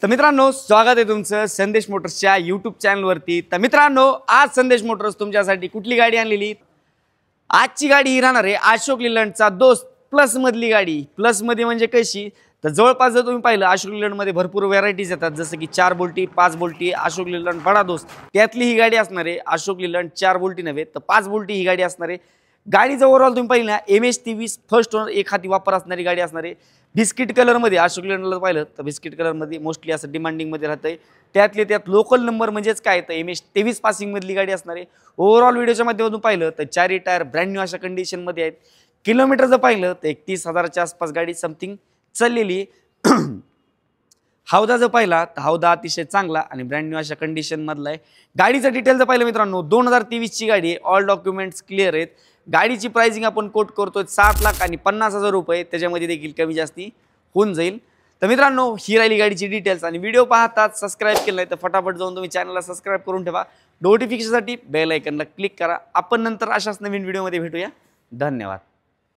तर मित्रांनो स्वागत आहे तुमचं संदेश मोटर्सच्या यूट्यूब चॅनलवरती। तर मित्रांनो आज संदेश मोटर्स तुमच्यासाठी कुठली गाडी आणलेली? आजची गाडी ही राहणार आहे अशोक लीलंडचा दोस्त प्लस मधली गाडी। प्लस मध्ये म्हणजे कशी तर जवळपास जर तुम्ही पाहिलं अशोक लीलंड मध्ये भरपूर व्हरायटीज येतात, जसं की 4 बोल्टी 5 बोल्टी अशोक लीलंड बडा दोस्त, त्यातली ही गाडी असणार आहे। अशोक लीलंड 4 बोल्टी नव्हे तर 5 बोल्टी ही गाडी असणार आहे। गाडीचं ओव्हरऑल तुम्ही पाहिलं ना MH23 फर्स्ट ओनर एक हाती वापर असणारी गाडी असणार आहे। बिस्किट कलर मध्ये अशोक लीलंडला पाहिलं तर बिस्किट कलर मध्ये मोस्टली असं डिमांडिंग मध्ये राहतंय। त्यातले त्यात लोकल नंबर म्हणजेच काय तर MH23 पासिंग मधली गाडी असणार आहे। ओव्हरऑल व्हिडिओच्या माध्यमातून पाहिलं तर चारही टायर ब्रँड न्यू अशा कंडिशन मध्ये आहेत। किलोमीटर जर पाहिलं तर 31,000च्या आसपास गाडी समथिंग चाललेली। हौदा जर पाहिला तर हौदा अतिशय चांगला आणि ब्रँड न्यू अशा कंडिशन मधला आहे। गाडीचं डिटेल जर पाहिलं मित्रांनो 2023 ची गाडी आहे, ऑल डॉक्युमेंट्स क्लिअर आहेत। गाडीची प्राइसिंग आपण कोट करतोय 7,50,000 रुपये, त्याच्यामध्ये देखील कमी जास्ती होऊन जाईल। तर मित्रांनो ही राहिली गाडीची डिटेल्स आणि व्हिडिओ पाहतात सबस्क्राइब केलं नाही तर फटाफट जाऊन तुम्ही चॅनलला सबस्क्राइब करून ठेवा। नोटिफिकेशनसाठी बेल आयकॉनला क्लिक करा। आपण नंतर अशाच नवीन व्हिडिओमध्ये भेटूया। धन्यवाद।